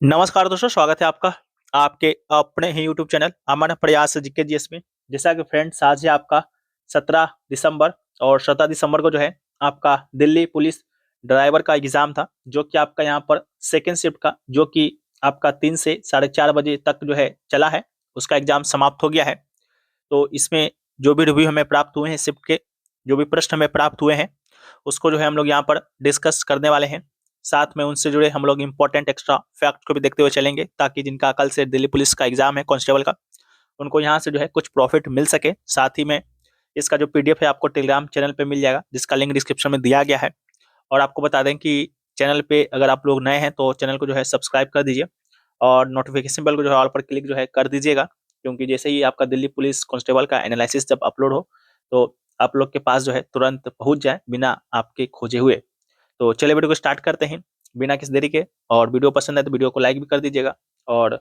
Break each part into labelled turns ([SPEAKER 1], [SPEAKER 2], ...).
[SPEAKER 1] नमस्कार दोस्तों, स्वागत है आपका आपके अपने ही यूट्यूब चैनल अमन प्रयास जीके जीएस में। जैसा कि फ्रेंड्स, आज है आपका 17 दिसंबर और 17 दिसंबर को जो है आपका दिल्ली पुलिस ड्राइवर का एग्जाम था, जो कि आपका यहाँ पर सेकेंड शिफ्ट का, जो कि आपका 3 से 4:30 बजे तक जो है चला है। उसका एग्जाम समाप्त हो गया है। तो इसमें जो भी रिव्यू हमें प्राप्त हुए हैं शिफ्ट के, जो भी प्रश्न हमें प्राप्त हुए हैं, उसको जो है हम लोग यहाँ पर डिस्कस करने वाले हैं। साथ में उनसे जुड़े हम लोग इंपॉर्टेंट एक्स्ट्रा फैक्ट को भी देखते हुए चलेंगे, ताकि जिनका कल से दिल्ली पुलिस का एग्जाम है कांस्टेबल का, उनको यहाँ से जो है कुछ प्रॉफिट मिल सके। साथ ही में इसका जो पीडीएफ है आपको टेलीग्राम चैनल पे मिल जाएगा, जिसका लिंक डिस्क्रिप्शन में दिया गया है। और आपको बता दें कि चैनल पे अगर आप लोग नए हैं तो चैनल को जो है सब्सक्राइब कर दीजिए और नोटिफिकेशन बेल को जो है ऑल पर क्लिक जो है कर दीजिएगा, क्योंकि जैसे ही आपका दिल्ली पुलिस कांस्टेबल का एनालिसिस जब अपलोड हो, तो आप लोग के पास जो है तुरंत पहुंच जाए बिना आपके खोजे हुए। तो चलिए वीडियो को स्टार्ट करते हैं बिना किसी देरी के। और वीडियो पसंद है तो वीडियो को लाइक भी कर दीजिएगा। और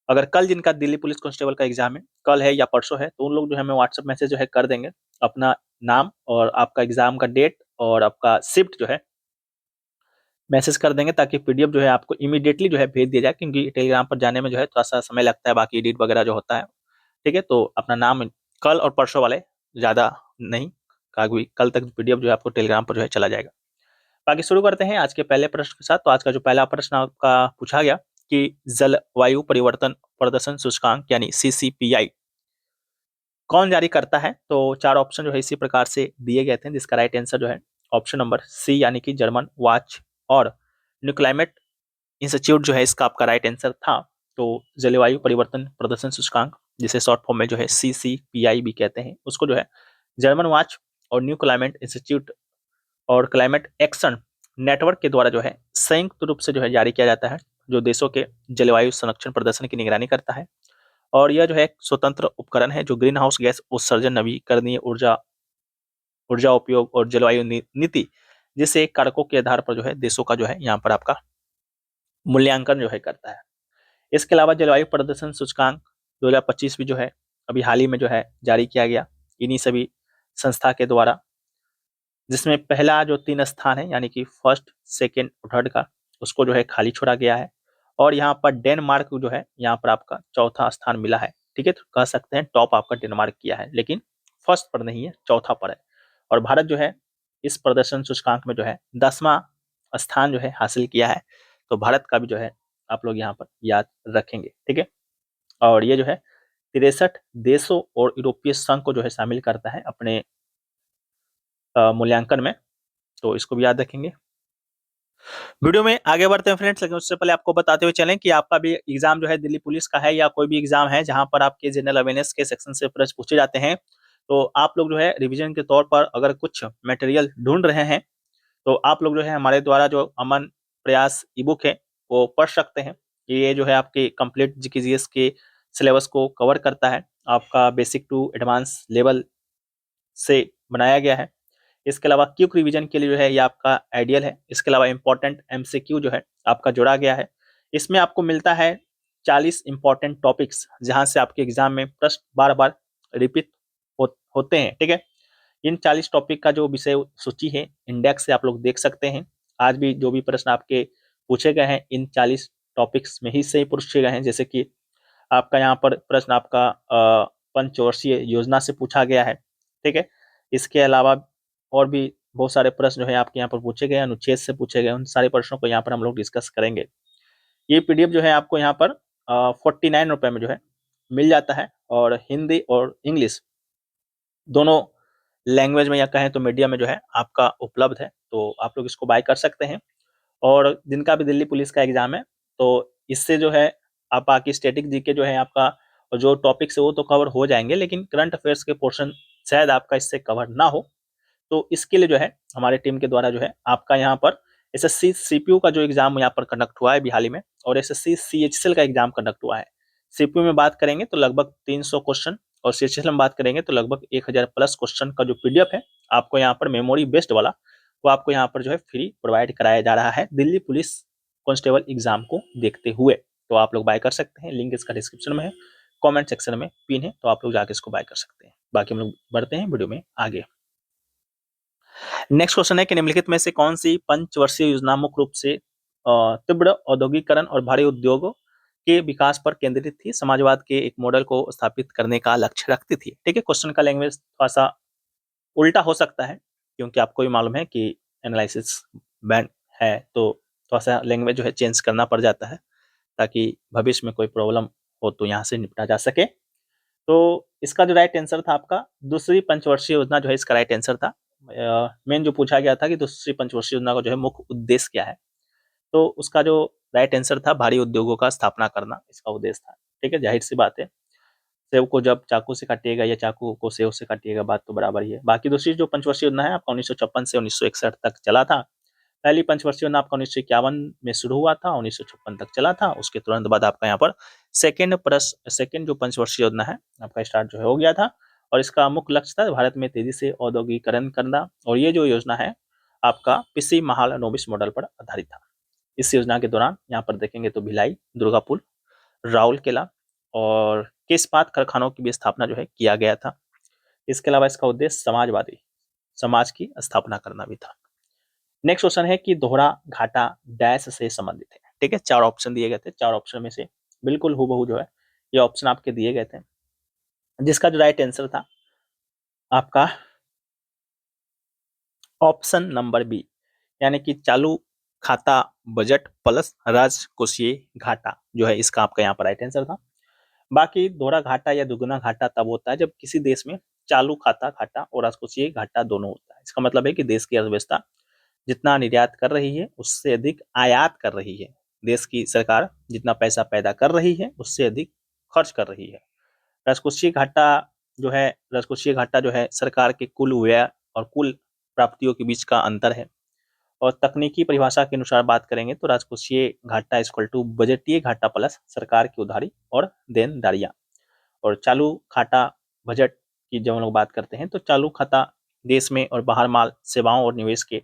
[SPEAKER 1] अगर कल जिनका दिल्ली पुलिस कांस्टेबल का एग्जाम है, कल है या परसों है, तो उन लोग जो है हमें व्हाट्सएप मैसेज जो है कर देंगे अपना नाम और आपका एग्जाम का डेट और आपका शिफ्ट जो है मैसेज कर देंगे, ताकि पीडीएफ जो है आपको इमीडिएटली जो है भेज दिया जाए, क्योंकि टेलीग्राम पर जाने में जो है थोड़ा सा समय लगता है, बाकी एडिट वगैरह जो होता है। ठीक है, तो अपना नाम कल और परसों वाले, ज़्यादा नहीं, काफी कल तक पीडीएफ जो है आपको टेलीग्राम पर जो है चला जाएगा। बाकी शुरू करते हैं आज के पहले प्रश्न के साथ। तो आज का जो पहला प्रश्न आपका पूछा गया कि जलवायु परिवर्तन प्रदर्शन सूचकांक यानी सीसीपीआई कौन जारी करता है। तो चार ऑप्शन जो है इसी प्रकार से दिए गए थे, जिसका राइट आंसर जो है ऑप्शन नंबर सी यानी कि जर्मन वाच और न्यू क्लाइमेट इंस्टीट्यूट जो है इसका आपका राइट आंसर था। तो जलवायु परिवर्तन प्रदर्शन सूचकांक, जिसे शॉर्ट फॉर्म में जो है सीसीपीआई भी कहते हैं, उसको जो है जर्मन वाच और न्यू क्लाइमेट इंस्टीट्यूट और क्लाइमेट एक्शन नेटवर्क के द्वारा जो है संयुक्त रूप से जो है जारी किया जाता है, जो देशों के जलवायु संरक्षण प्रदर्शन की निगरानी करता है। और यह जो है एक स्वतंत्र उपकरण है जो ग्रीन हाउस गैस उत्सर्जन, नवीकरणीय ऊर्जा ऊर्जा उपयोग और जलवायु नीति जैसे कारकों के आधार पर जो है देशों का जो है यहाँ पर आपका मूल्यांकन जो है करता है। इसके अलावा जलवायु प्रदर्शन सूचकांक 2025 भी जो है अभी हाल ही में जो है जारी किया गया इन्हीं सभी संस्था के द्वारा, जिसमें पहला जो 3 स्थान है यानी कि फर्स्ट सेकेंड और थर्ड का, उसको जो है खाली छोड़ा गया है। और यहाँ पर डेनमार्क जो है यहाँ पर आपका चौथा स्थान मिला है। ठीक है, तो कह सकते हैं टॉप आपका डेनमार्क किया है, लेकिन फर्स्ट पर नहीं है, चौथा पर है। और भारत जो है इस प्रदर्शन सूचकांक में जो है 10वां स्थान जो है हासिल किया है। तो भारत का भी जो है आप लोग यहाँ पर याद रखेंगे। ठीक है, और ये जो है 63 देशों और यूरोपीय संघ को जो है शामिल करता है अपने मूल्यांकन में। तो इसको भी याद रखेंगे। वीडियो में आगे बढ़ते हैं फ्रेंड्स, लेकिन उससे पहले आपको बताते हुए चलें कि आपका भी एग्जाम जो है दिल्ली पुलिस का है या कोई भी एग्जाम है जहां पर आपके जनरल अवेयरनेस के सेक्शन से प्रश्न पूछे जाते हैं, तो आप लोग जो है रिवीजन के तौर पर अगर कुछ मटेरियल ढूंढ रहे हैं, तो आप लोग जो है हमारे द्वारा जो अमन प्रयास ई बुक है वो पढ़ सकते हैं। ये जो है आपके कंप्लीट जीकेजीएस के सिलेबस को कवर करता है, आपका बेसिक टू एडवांस लेवल से बनाया गया है। इसके अलावा क्विक रिवीजन के लिए जो है ये आपका आइडियल है। इसके अलावा इंपॉर्टेंट एमसीक्यू जो है आपका जोड़ा गया है। इसमें आपको मिलता है 40 इंपॉर्टेंट टॉपिक्स, जहां से आपके एग्जाम में प्रश्न बार बार रिपीट होते हैं। ठीक है, इन 40 टॉपिक का जो विषय सूची है इंडेक्स से आप लोग देख सकते हैं। आज भी जो भी प्रश्न आपके पूछे गए हैं इन 40 टॉपिक्स में ही से पूछे गए हैं। जैसे कि आपका यहाँ पर प्रश्न आपका पंचवर्षीय योजना से पूछा गया है। ठीक है, इसके अलावा और भी बहुत सारे प्रश्न जो है आपके यहाँ पर पूछे गए, अनुच्छेद से पूछे गए, उन सारे प्रश्नों को यहाँ पर हम लोग डिस्कस करेंगे। ये पीडीएफ जो है आपको यहाँ पर 49 रुपए में जो है मिल जाता है, और हिंदी और इंग्लिश दोनों लैंग्वेज में या कहें तो मीडियम में जो है आपका उपलब्ध है। तो आप लोग इसको बाय कर सकते हैं। और जिनका भी दिल्ली पुलिस का एग्जाम है, तो इससे जो है आप बाकी स्टैटिक जीके जो है आपका और जो टॉपिक्स है वो तो कवर हो जाएंगे, लेकिन करंट अफेयर्स के पोर्शन शायद आपका इससे कवर ना हो। तो इसके लिए जो है हमारे टीम के द्वारा जो है आपका यहाँ पर एसएससी सीपीयू का जो एग्जाम यहाँ पर कंडक्ट हुआ है अभी हाल ही में, और एसएससी सीएचएसएल का एग्जाम कंडक्ट हुआ है। सीपीयू में बात करेंगे तो लगभग 300 क्वेश्चन, और सीएचएसएल में बात करेंगे तो लगभग 1000 प्लस क्वेश्चन का जो पीडीएफ है आपको यहाँ पर मेमोरी बेस्ड वाला, वो आपको यहाँ पर जो है फ्री प्रोवाइड कराया जा रहा है दिल्ली पुलिस कांस्टेबल एग्जाम को देखते हुए। तो आप लोग बाय कर सकते हैं, लिंक इसका डिस्क्रिप्शन में है, कमेंट सेक्शन में पिन है, तो आप लोग जाके इसको बाय कर सकते हैं। बाकी हम लोग बढ़ते हैं वीडियो में आगे। नेक्स्ट क्वेश्चन है कि निम्नलिखित में से कौन सी पंचवर्षीय योजना मुख्य रूप से तीव्र औद्योगिकरण और भारी उद्योगों के विकास पर केंद्रित थी। समाजवाद के एक मॉडल को स्थापित करने का लक्ष्य रखती थी। ठीक है, क्वेश्चन का लैंग्वेज थोड़ा सा उल्टा हो सकता है, क्योंकि आपको भी मालूम है कि एनालिसिस बैंड है, तो थोड़ा सा लैंग्वेज जो है चेंज करना पड़ जाता है, ताकि भविष्य में कोई प्रॉब्लम हो तो यहाँ से निपटा जा सके। तो इसका जो राइट आंसर था आपका दूसरी पंचवर्षीय योजना जो है इसका राइट आंसर था। मेन जो पूछा गया था कि दूसरी पंचवर्षीय योजना का जो है मुख्य उद्देश्य क्या है, तो उसका जो राइट आंसर था भारी उद्योगों का स्थापना करना इसका उद्देश्य था। ठीक है, जाहिर सी बात है, सेब को जब चाकू से काटिएगा या चाकू को सेब से काटिएगा बात तो बराबर ही है। बाकी दूसरी जो पंचवर्षीय योजना है आपका 1956 से 1961 तक चला था। पहली पंचवर्षीय योजना आपका 1951 में शुरू हुआ था, 1956 तक चला था। उसके तुरंत बाद आपका यहाँ पर सेकेंड जो पंचवर्षीय योजना है आपका स्टार्ट जो है हो गया था, और इसका मुख्य लक्ष्य था भारत में तेजी से औद्योगिकरण करना। और ये जो योजना है आपका पीसी महालनोबिस मॉडल पर आधारित था। इस योजना के दौरान यहाँ पर देखेंगे तो भिलाई, दुर्गापुर, राउरकेला और के इस्पात कारखानों की भी स्थापना जो है किया गया था। इसके अलावा इसका उद्देश्य समाजवादी समाज की स्थापना करना भी था। नेक्स्ट क्वेश्चन है कि दोहरा घाटा डैश से संबंधित है। ठीक है, 4 ऑप्शन दिए गए थे, 4 ऑप्शन में से बिल्कुल हूबहू जो है ये ऑप्शन आपके दिए गए थे, जिसका जो राइट आंसर था आपका ऑप्शन नंबर बी, यानी कि चालू खाता बजट प्लस राजकोषीय घाटा जो है इसका आपका यहाँ पर राइट आंसर था। बाकी दोहरा घाटा या दुगुना घाटा तब होता है जब किसी देश में चालू खाता घाटा और राजकोषीय घाटा दोनों होता है। इसका मतलब है कि देश की अर्थव्यवस्था जितना निर्यात कर रही है उससे अधिक आयात कर रही है। देश की सरकार जितना पैसा पैदा कर रही है उससे अधिक खर्च कर रही है। राजकोषीय घाटा राजकोषीय घाटा जो है सरकार के कुल व्यय और कुल प्राप्तियों के बीच का अंतर है। और तकनीकी परिभाषा के अनुसार बात करेंगे तो राजकोषीय घाटा इक्वल टू बजटीय घाटा प्लस सरकार की उधारी और देनदारियां। और चालू खाता बजट की जब हम लोग बात करते हैं तो चालू खाता देश में और बाहर माल, सेवाओं और निवेश के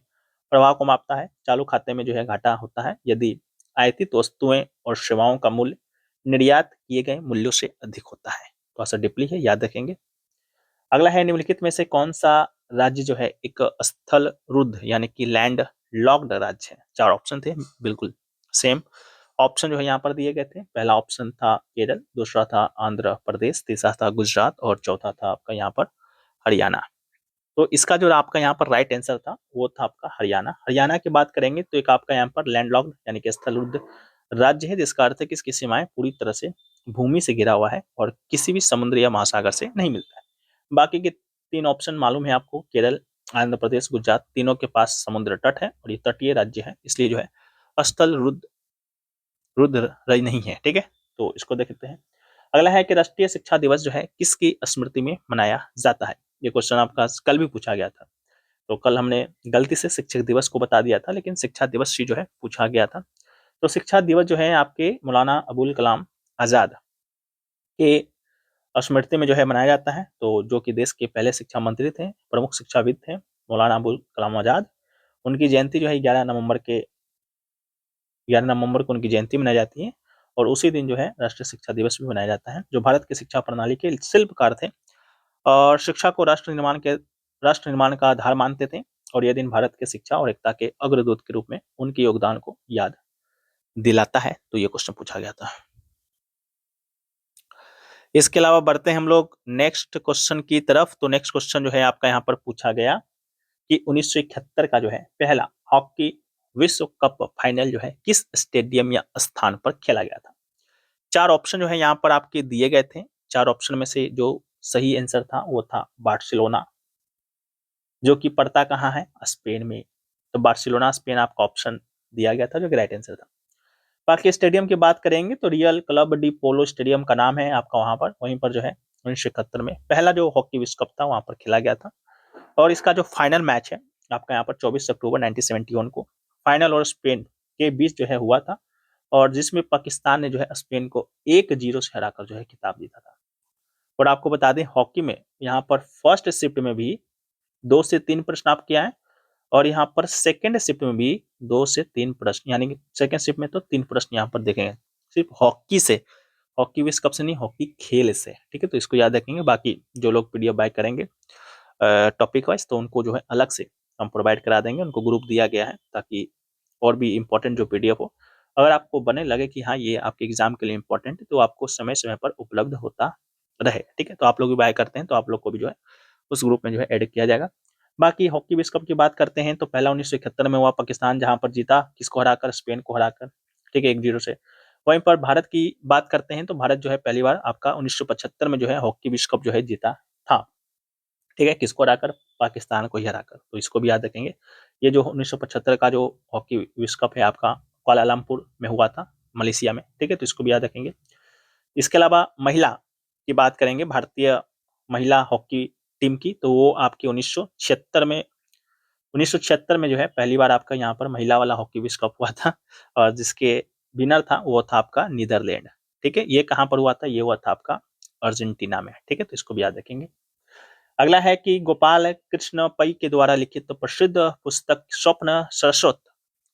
[SPEAKER 1] प्रवाह को मापता है। चालू खाते में जो है घाटा होता है यदि आयातित वस्तुएं और सेवाओं का मूल्य निर्यात किए गए मूल्यों से अधिक होता है। थोड़ा सा डीपली है, याद रखेंगे। अगला है निम्नलिखित में से कौन सा राज्य जो है एक स्थल रुद्ध यानी कि लैंड लॉक्ड राज्य है। 4 ऑप्शन थे, बिल्कुल सेम ऑप्शन जो है यहाँ पर दिए गए थे। पहला ऑप्शन था केरल, दूसरा था आंध्र प्रदेश, तीसरा था गुजरात और चौथा था आपका यहाँ पर हरियाणा। तो इसका जो आपका यहाँ पर राइट आंसर था वो था आपका हरियाणा। हरियाणा की बात करेंगे तो एक आपका यहाँ पर लैंडलॉक्ड यानी कि स्थलरुद्ध राज्य है, जिसका अर्थ है कि इसकी सीमाएं पूरी तरह से भूमि से घिरा हुआ है और किसी भी समुद्र या महासागर से नहीं मिलता है। बाकी के 3 ऑप्शन मालूम है आपको, केरल, आंध्र प्रदेश, गुजरात, तीनों के पास समुद्र तट है और ये तटीय राज्य है, इसलिए जो है स्थल रुद्ध राज्य नहीं है। ठीक है, तो इसको देखते हैं। अगला है कि राष्ट्रीय शिक्षा दिवस जो है किसकी स्मृति में मनाया जाता है। ये क्वेश्चन आपका कल भी पूछा गया था, तो कल हमने गलती से शिक्षक दिवस को बता दिया था, लेकिन शिक्षा दिवस ही जो है पूछा गया था। तो शिक्षा दिवस जो है आपके मौलाना अबुल कलाम आजाद के स्मृति में जो है मनाया जाता है। तो जो कि देश के पहले शिक्षा मंत्री थे, प्रमुख शिक्षाविद थे मौलाना अबुल कलाम आजाद, उनकी जयंती जो है 11 नवंबर को उनकी जयंती मनाई जाती है। और उसी दिन जो है राष्ट्रीय शिक्षा दिवस भी मनाया जाता है। जो भारत की शिक्षा प्रणाली के शिल्पकार थे और शिक्षा को राष्ट्र निर्माण का आधार मानते थे, और यह दिन भारत के शिक्षा और एकता के अग्रदूत के रूप में उनके योगदान को याद दिलाता है। तो ये क्वेश्चन पूछा गया था। इसके अलावा बढ़ते हैं हम लोग नेक्स्ट क्वेश्चन की तरफ। तो नेक्स्ट क्वेश्चन जो है आपका यहाँ पर पूछा गया कि 1971 का जो है पहला हॉकी विश्व कप फाइनल जो है किस स्टेडियम या स्थान पर खेला गया था। 4 ऑप्शन जो है यहाँ पर आपके दिए गए थे। 4 ऑप्शन में से जो सही आंसर था वो था बार्सिलोना, जो कि पड़ता कहाँ है, स्पेन में। तो बार्सिलोना स्पेन आपका ऑप्शन दिया गया था, जो कि राइट आंसर था। बाकी स्टेडियम की बात करेंगे तो रियल क्लब डी पोलो स्टेडियम का नाम है आपका वहां पर, वहीं पर जो है 1971 में पहला जो हॉकी विश्व कप था वहां पर खेला गया था। और इसका जो फाइनल मैच है आपका यहाँ पर 24 अक्टूबर 1971 को फाइनल और स्पेन के बीच जो है हुआ था, और जिसमें पाकिस्तान ने जो है स्पेन को 1-0 से हराकर जो है खिताब जीता था। और आपको बता दें हॉकी में यहाँ पर फर्स्ट शिफ्ट में भी 2 से 3 प्रश्न आप किया है, और यहाँ पर सेकेंड शिफ्ट में भी 2 से 3 प्रश्न, यानी कि सेकेंड शिफ्ट में तो 3 प्रश्न यहाँ पर देखेंगे सिर्फ हॉकी से, हॉकी विश्व कप से नहीं, हॉकी खेल से। ठीक है, तो इसको याद रखेंगे। बाकी जो लोग पीडीएफ बाय करेंगे टॉपिक वाइज तो उनको जो है अलग से हम प्रोवाइड करा देंगे, उनको ग्रुप दिया गया है ताकि और भी इम्पोर्टेंट जो PDF हो, अगर आपको बने लगे कि हाँ ये आपके एग्जाम के लिए इम्पोर्टेंट है, तो आपको समय समय पर उपलब्ध होता रहे। ठीक है, तो आप लोग भी बाय करते हैं तो आप लोग को भी जो है उस ग्रुप में जो है ऐड किया जाएगा। बाकी हॉकी विश्व कप की बात करते हैं तो पहला 1971 में हुआ, पाकिस्तान जहां पर जीता, किसको हराकर, स्पेन को हराकर। ठीक है, 1-0 से। वहीं पर भारत की बात करते हैं तो भारत जो है पहली बार आपका 1975 में जो है हॉकी विश्व कप जो है जीता था। ठीक है, किसको हराकर, पाकिस्तान को ही हराकर, तो इसको भी याद रखेंगे। ये जो 1975 का जो हॉकी विश्व कप है आपका कुआलालंपुर में हुआ था, मलेशिया में। ठीक है, तो इसको भी याद रखेंगे। इसके अलावा महिला की बात करेंगे, भारतीय महिला हॉकी टीम की, तो वो आपकी 1976 में जो है पहली बार आपका यहाँ पर महिला वाला हॉकी विश्व कप हुआ था, और जिसके विनर था वो था आपका नीदरलैंड। ठीक है, ये कहाँ पर हुआ था, ये हुआ था आपका अर्जेंटीना में। ठीक है, तो इसको भी याद रखेंगे। अगला है कि गोपाल कृष्ण पै के द्वारा लिखित प्रसिद्ध पुस्तक स्वप्न शाश्वत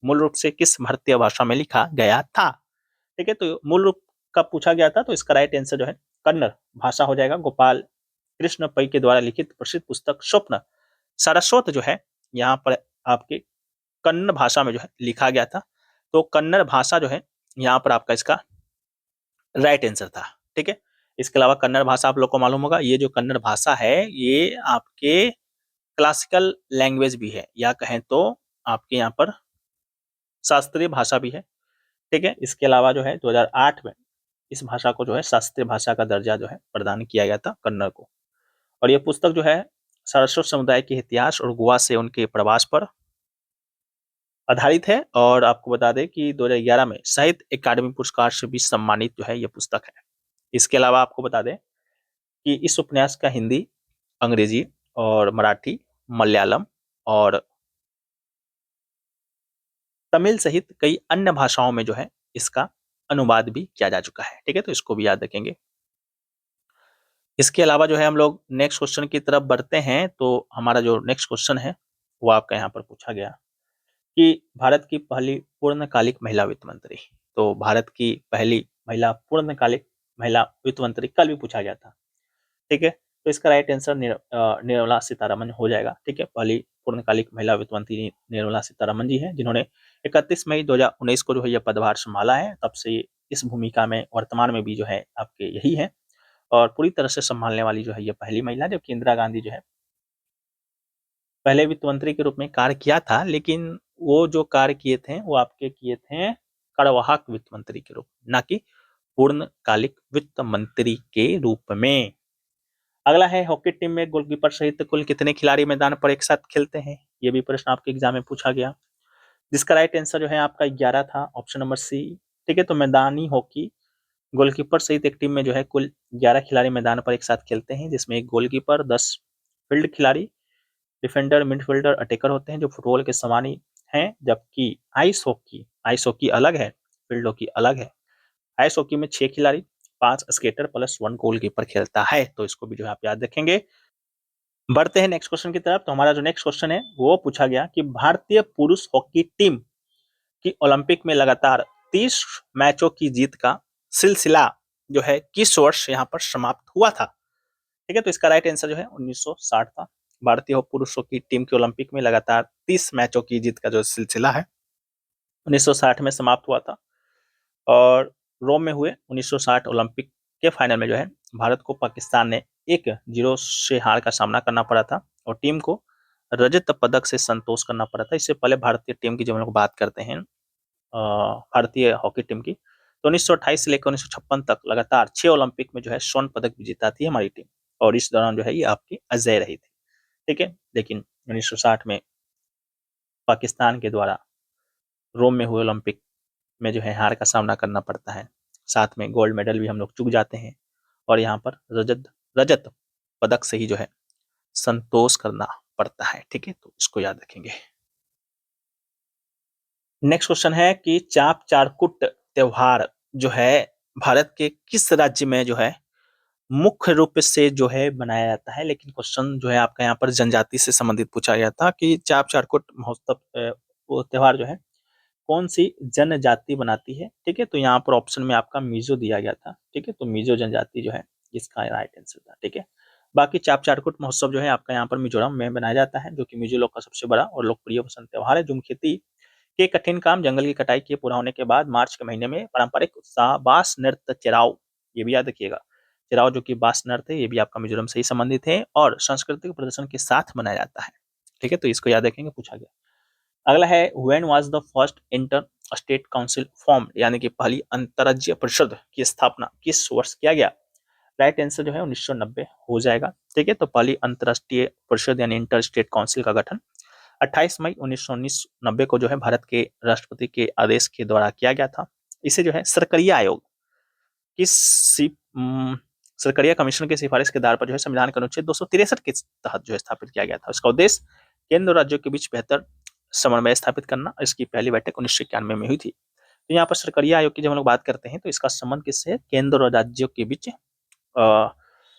[SPEAKER 1] मूल रूप से किस भारतीय भाषा में लिखा गया था। ठीक है, तो मूल रूप कब पूछा गया था, तो इसका राइट आंसर जो है कन्नड़ भाषा हो जाएगा। गोपाल कृष्ण पै के द्वारा लिखित प्रसिद्ध पुस्तक स्वप्न सारस्वत जो है यहाँ पर आपके कन्नड़ भाषा में जो है लिखा गया था। तो कन्नड़ भाषा जो है यहाँ पर आपका इसका राइट आंसर था। ठीक है, इसके अलावा कन्नड़ भाषा आप लोग को मालूम होगा, ये जो कन्नड़ भाषा है ये आपके क्लासिकल लैंग्वेज भी है, या कहें तो आपके यहाँ पर शास्त्रीय भाषा भी है। ठीक है, इसके अलावा जो है 2008 में इस भाषा को जो है शास्त्रीय भाषा का दर्जा जो है प्रदान किया गया था कन्नड़ को। और ये पुस्तक जो है सारस्वत समुदाय के इतिहास और गोवा से उनके प्रवास पर आधारित है। और आपको बता दें कि 2011 में साहित्य अकादमी पुरस्कार से भी सम्मानित जो है ये पुस्तक है। इसके अलावा आपको बता दें कि इस उपन्यास का हिंदी, अंग्रेजी और मराठी, मलयालम और तमिल सहित कई अन्य भाषाओं में जो है इसका अनुवाद भी किया जा चुका है। ठीक है, तो इसको भी याद रखेंगे। इसके अलावा जो है हम लोग नेक्स्ट क्वेश्चन की तरफ बढ़ते हैं, तो हमारा जो नेक्स्ट क्वेश्चन है वो आपका यहाँ पर पूछा गया कि भारत की पहली पूर्णकालिक महिला वित्त मंत्री। तो भारत की पहली महिला पूर्णकालिक महिला वित्त मंत्री कल भी पूछा गया था। ठीक है, तो इसका राइट आंसर निर्मला सीतारमन हो जाएगा। ठीक है, पहली पूर्णकालिक महिला वित्त मंत्री निर्मला सीतारमन जी हैं, जिन्होंने 31 मई 2019 को जो है यह पदभार संभाला है। तब से इस भूमिका में वर्तमान में भी जो है आपके यही है, और पूरी तरह से संभालने वाली जो है ये पहली महिला, जबकि इंदिरा गांधी जो है पहले वित्त मंत्री के रूप में कार्य किया था, लेकिन वो जो कार्य किए थे वो आपके किए थे कार्यवाहक वित्त मंत्री के रूप में, ना कि पूर्णकालिक वित्त मंत्री के रूप में। अगला है हॉकी टीम में गोलकीपर सहित कुल कितने खिलाड़ी मैदान पर एक साथ खेलते हैं, ये भी प्रश्न आपके एग्जाम में पूछा गया, जिसका राइट आंसर जो है आपका 11 था, ऑप्शन नंबर सी। ठीक है, तो मैदानी हॉकी गोलकीपर सहित एक टीम में जो है कुल 11 खिलाड़ी मैदान पर एक साथ खेलते हैं, जिसमें एक गोलकीपर, 10 फील्ड खिलाड़ी, डिफेंडर, मिडफील्डर, अटैकर होते हैं जो फुटबॉल के समान ही हैं। जबकि आइस हॉकी अलग है, फील्ड हॉकी अलग है। आइस हॉकी में 6 खिलाड़ी, 5 स्केटर प्लस 1 गोलकीपर खेलता है, तो इसको भी जो है आप याद रखेंगे। बढ़ते हैं नेक्स्ट क्वेश्चन की तरफ। तो हमारा जो नेक्स्ट क्वेश्चन है वो पूछा गया कि भारतीय पुरुष हॉकी टीम की ओलंपिक में लगातार 30 मैचों की जीत का सिलसिला जो है किस वर्ष यहाँ पर समाप्त हुआ था। ठीक है, तो इसका राइट आंसर जो है 1960 था। भारतीय पुरुषों की टीम के ओलंपिक में लगातार 30 मैचों की जीत का जो सिलसिला है 1960 में समाप्त हुआ था। और रोम में हुए 1960 ओलंपिक के फाइनल में जो है भारत को पाकिस्तान ने 1-0 से हार का सामना करना पड़ा था, और टीम को रजत पदक से संतोष करना पड़ा था। इससे पहले भारतीय टीम की जब हम लोग बात करते हैं भारतीय हॉकी टीम की, तो 1928 से लेकर 1956 तक लगातार 6 ओलंपिक में जो है स्वर्ण पदक विजेता थी हमारी टीम, और इस दौरान जो है ये आपकी अजय रही थी। ठीक है, लेकिन 1960 में पाकिस्तान के द्वारा रोम में हुए ओलंपिक में जो है हार का सामना करना पड़ता है, साथ में गोल्ड मेडल भी हम लोग चूक जाते हैं, और यहाँ पर रजत रजत पदक से ही जो है संतोष करना पड़ता है। ठीक है, तो इसको याद रखेंगे। नेक्स्ट क्वेश्चन है कि चाप चारकुट त्योहार जो है भारत के किस राज्य में जो है मुख्य रूप से जो है बनाया जाता है। लेकिन क्वेश्चन जो है आपका यहाँ पर जनजाति से संबंधित पूछा गया था कि चाप चारकुट महोत्सव वो त्योहार जो है कौन सी जनजाति बनाती है। ठीक है, तो यहाँ पर ऑप्शन में आपका मिजो दिया गया था। ठीक है, तो मिजो जनजाति जो है इसका राइट आंसर था। ठीक है, बाकी चाप चारकुट महोत्सव जो है आपका यहाँ पर मिजोरम में बनाया जाता है, जो कि मिजो लोग का सबसे बड़ा और लोकप्रिय वसंत त्योहार है। झूम खेती के कठिन काम जंगल की कटाई के पूरा होने के बाद मार्च के महीने में पारंपरिक उत्साह बास नृत्य चेराव, ये भी याद रखिएगा, चेराव जो कि बास नृत्य है ये भी आपका मिजोरम से ही संबंधित है और सांस्कृतिक प्रदर्शन के साथ मनाया जाता है। ठीक है, तो इसको याद रखेंगे, पूछा गया। अगला है when was the first inter state council form, यानी कि पहली अंतर्राज्यीय परिषद की स्थापना किस वर्ष किया गया। राइट आंसर जो है 1990 हो जाएगा। ठीक है, तो पहली अंतर्राष्ट्रीय परिषद यानी इंटर स्टेट काउंसिल का गठन 28 मई 1990 को जो है भारत के राष्ट्रपति के आदेश के द्वारा किया गया था। इसे जो है सरकरिया आयोग किस सरकरिया कमीशन की सिफारिश के आधार पर जो है संविधान के अनुच्छेद 263 के तहत जो है स्थापित किया गया था। इसका उद्देश्य केंद्र और राज्यों के बीच बेहतर समन्वय स्थापित करना। इसकी पहली बैठक 1991 में हुई थी। तो यहाँ पर सरकरिया आयोग की जब हम लोग बात करते हैं तो इसका संबंध किससे है, केंद्र और राज्यों के बीच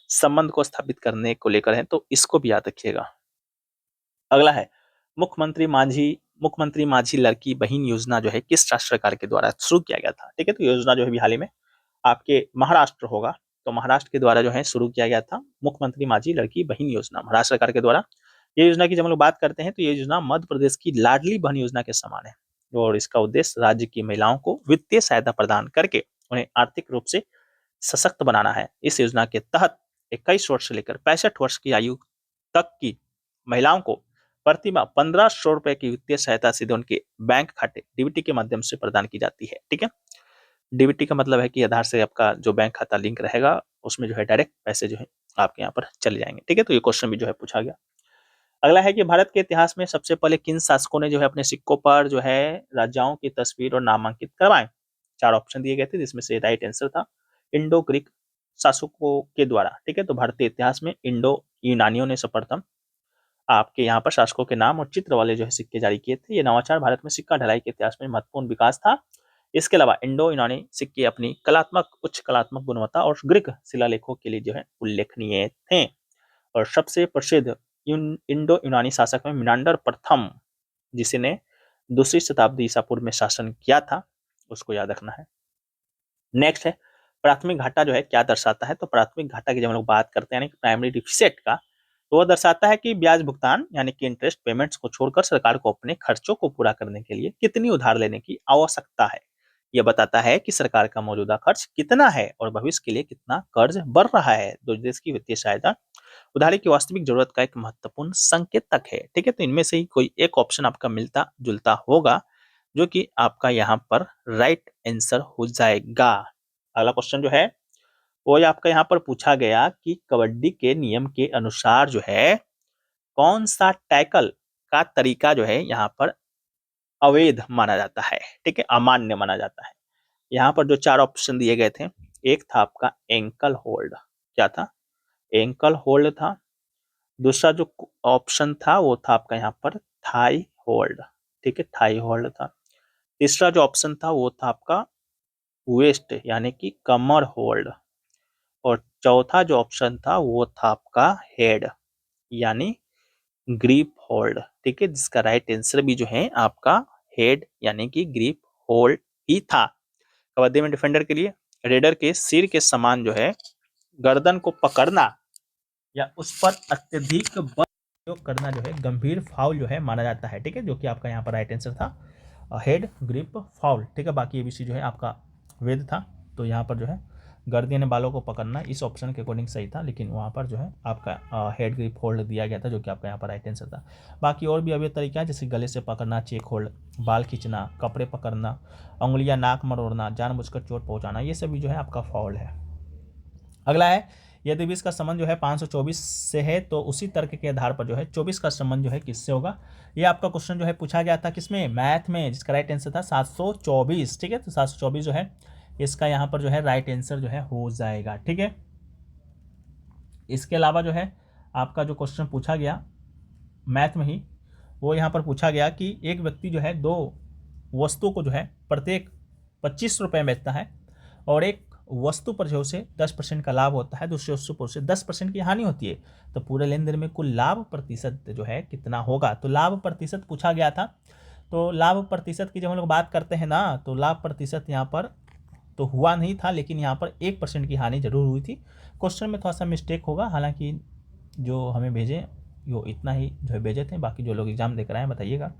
[SPEAKER 1] संबंध को स्थापित करने को लेकर है, तो इसको भी याद रखिएगा। अगला है मुख्यमंत्री माझी लड़की बहन योजना जो है किस राज्य सरकार के द्वारा शुरू किया गया था। ठीक है, तो योजना जो है हाल ही में आपके महाराष्ट्र होगा, तो महाराष्ट्र के द्वारा जो है शुरू किया गया था मुख्यमंत्री माझी लड़की बहन योजना, महाराष्ट्र सरकार के द्वारा। ये योजना की जब हम लोग बात करते हैं तो ये योजना मध्य प्रदेश की लाडली बहन योजना के समान है और इसका उद्देश्य राज्य की महिलाओं को वित्तीय सहायता प्रदान करके उन्हें आर्थिक रूप से सशक्त बनाना है। इस योजना के तहत 21 वर्ष से लेकर 65 वर्ष की आयु तक की महिलाओं को प्रति माह 1500 रुपए की वित्तीय सहायता सीधे उनके बैंक खाते डीबीटी के माध्यम से प्रदान की जाती है। ठीक है, डीबीटी का मतलब है कि आधार से आपका जो बैंक खाता लिंक रहेगा उसमें जो है डायरेक्ट पैसे जो है आपके यहाँ पर चले जाएंगे। ठीक है, तो ये क्वेश्चन भी जो है पूछा गया। अगला है कि भारत के इतिहास में सबसे पहले किन शासकों ने जो है अपने सिक्कों पर जो है राजाओं की तस्वीर और नामांकित करवाए। 4 ऑप्शन दिए गए थे जिसमें से राइट आंसर था इंडो ग्रीक शासकों के द्वारा। ठीक है, तो भारतीय इतिहास में इंडो यूनानियों ने सर्वप्रथम आपके यहाँ पर शासकों के नाम और चित्र वाले जो है सिक्के जारी किए थे। ये नवाचार भारत में सिक्का ढलाई के इतिहास में महत्वपूर्ण विकास था। इसके अलावा इंडो यूनानी सिक्के अपनी उच्च कलात्मक गुणवत्ता और ग्रीक शिलालेखों के लिए जो है उल्लेखनीय थे। और सबसे प्रसिद्ध इंडो यूनानी शासक में मिनांडर प्रथम, जिसने 2री शताब्दी ईसा पूर्व में शासन किया था, उसको याद रखना है। नेक्स्ट है प्राथमिक घाटा जो है क्या दर्शाता है। तो प्राथमिक घाटा की जब हम लोग बात करते हैं यानी प्राइमरी डिफिसिट का, तो वह दर्शाता है कि ब्याज भुगतान यानी कि इंटरेस्ट पेमेंट्स को छोड़कर सरकार को अपने खर्चों को पूरा करने के लिए कितनी उधार लेने की आवश्यकता है। यह बताता है कि सरकार का मौजूदा खर्च कितना है और भविष्य के लिए कितना कर्ज बढ़ रहा है। तो देश की वित्तीय सहायता उधारी की वास्तविक जरूरत का एक महत्वपूर्ण संकेतक है। ठीक है, तो इनमें से ही कोई एक ऑप्शन आपका मिलता जुलता होगा जो कि आपका यहाँ पर राइट आंसर हो जाएगा। अगला क्वेश्चन जो है वो आपका यहाँ पर पूछा गया कि कबड्डी के नियम के अनुसार जो है कौन सा टैकल का तरीका जो है यहाँ पर अवैध माना जाता है। ठीक है, अमान्य माना जाता है। यहाँ पर जो 4 ऑप्शन दिए गए थे, एक था आपका एंकल होल्ड, क्या था, एंकल होल्ड था। दूसरा जो ऑप्शन था वो था आपका यहाँ पर थाई होल्ड। ठीक है, थाई होल्ड था। तीसरा जो ऑप्शन था वो था आपका वेस्ट यानी कि कमर होल्ड। और चौथा जो ऑप्शन था वो था आपका हेड यानी ग्रिप होल्ड। ठीक है, जिसका राइट आंसर भी जो है आपका हेड यानी कि ग्रिप होल्ड ही था। कबड्डी में डिफेंडर के लिए रेडर के सिर के समान जो है गर्दन को पकड़ना या उस पर अत्यधिक बल प्रयोग करना जो है गंभीर फाउल जो है माना जाता है। ठीक है, जो कि आपका यहाँ पर राइट आंसर था हेड ग्रिप फाउल। ठीक है, बाकी एबीसी जो है आपका वेद था। तो यहाँ पर जो है गर्दन यानी बालों को पकड़ना इस ऑप्शन के अकॉर्डिंग सही था, लेकिन वहाँ पर जो है आपका हेड ग्रिप होल्ड दिया गया था जो कि आपका यहाँ पर राइट आंसर था। बाकी और भी अवैध तरीका है जैसे गले से पकड़ना, चेक होल्ड, बाल खींचना, कपड़े पकड़ना, उंगलियां नाक मरोड़ना, जानबूझकर चोट पहुंचाना, ये सभी जो है आपका फाउल है। अगला है यदि 20 का संबंध जो है 524 से है तो उसी तर्क के आधार पर जो है 24 का संबंध जो है किससे होगा। ये आपका क्वेश्चन जो है पूछा गया था किसमें, मैथ में, जिसका राइट आंसर था 724। ठीक है, तो 724 जो है इसका यहाँ पर जो है राइट आंसर जो है हो जाएगा। ठीक है, इसके अलावा जो है आपका जो क्वेश्चन पूछा गया मैथ में ही, वो यहाँ पर पूछा गया कि एक व्यक्ति जो है 2 वस्तु को जो है प्रत्येक 25 रुपये में बेचता है और एक वस्तु पर जो से 10% का लाभ होता है, दूसरी वस्तु पर से 10% की हानि होती है, तो पूरे लेन देन में कुल लाभ प्रतिशत जो है कितना होगा। तो लाभ प्रतिशत पूछा गया था। तो लाभ प्रतिशत की जब हम लोग बात करते हैं ना, तो लाभ प्रतिशत यहाँ पर तो हुआ नहीं था, लेकिन यहाँ पर 1% की हानि जरूर हुई थी। क्वेश्चन में थोड़ा सा मिस्टेक होगा, हालांकि जो हमें भेजे वो इतना ही जो है भेजे थे, बाकी जो लोग एग्जाम देकर आए बताइएगा।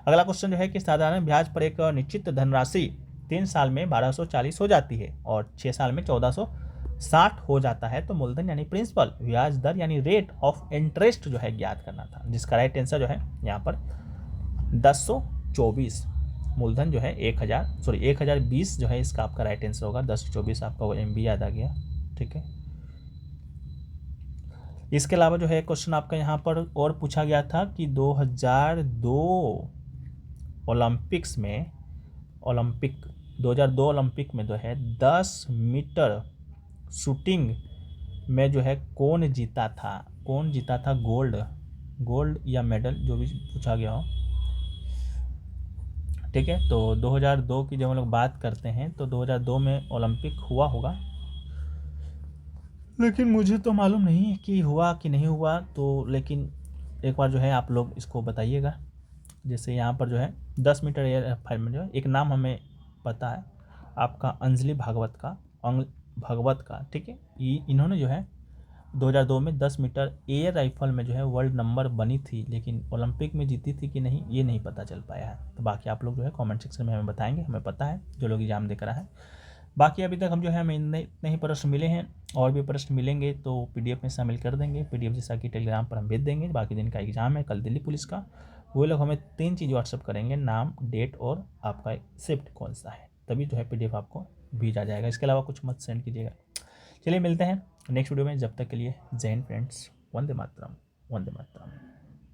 [SPEAKER 1] अगला क्वेश्चन जो है कि साधारण ब्याज पर एक निश्चित धनराशि 3 साल में 1240 हो जाती है और 6 साल में 1460 हो जाता है, तो मूलधन यानी प्रिंसिपल ब्याज दर यानी रेट ऑफ इंटरेस्ट जो है ज्ञात करना था, जिसका राइट आंसर जो है यहाँ पर 1024। मूलधन जो है 1020 जो है इसका आपका राइट आंसर होगा। 1024 आपका वो MB याद आ गया, ठीक है। इसके अलावा जो है क्वेश्चन आपका यहाँ पर और पूछा गया था कि 2002 ओलंपिक 2002 ओलंपिक में जो है 10 मीटर शूटिंग में जो है कौन जीता था गोल्ड या मेडल, जो भी पूछा गया हो, ठीक है। तो 2002 की जब हम लोग बात करते हैं तो 2002 में ओलंपिक हुआ होगा, लेकिन मुझे तो मालूम नहीं है कि हुआ कि नहीं हुआ, तो लेकिन एक बार जो है आप लोग इसको बताइएगा। जैसे यहाँ पर जो है 10 मीटर एयर फाइल में जो है एक नाम हमें पता है आपका अंजलि भागवत का, ठीक है। इन्होंने जो है 2002 में 10 मीटर एयर राइफल में जो है वर्ल्ड नंबर बनी थी, लेकिन ओलंपिक में जीती थी कि नहीं ये नहीं पता चल पाया है। तो बाकी आप लोग जो है कमेंट सेक्शन में हमें बताएंगे, हमें पता है जो लोग एग्जाम देकर आए हैं। बाकी अभी तक हम जो है हमें इतने ही प्रश्न मिले हैं, और भी प्रश्न मिलेंगे तो PDF में शामिल कर देंगे। PDF जैसा कि टेलीग्राम पर हम भेज देंगे। बाकी दिन का एग्जाम है कल दिल्ली पुलिस का, वो लोग हमें 3 चीज़ व्हाट्सअप करेंगे, नाम, डेट और आपका शिफ्ट कौन सा है, तभी जो है PDF आपको भेजा जाएगा। इसके अलावा कुछ मत सेंड कीजिएगा। चलिए मिलते हैं नेक्स्ट वीडियो में, जब तक के लिए जय हिंद फ्रेंड्स। वंदे मातरम, वंदे मातरम।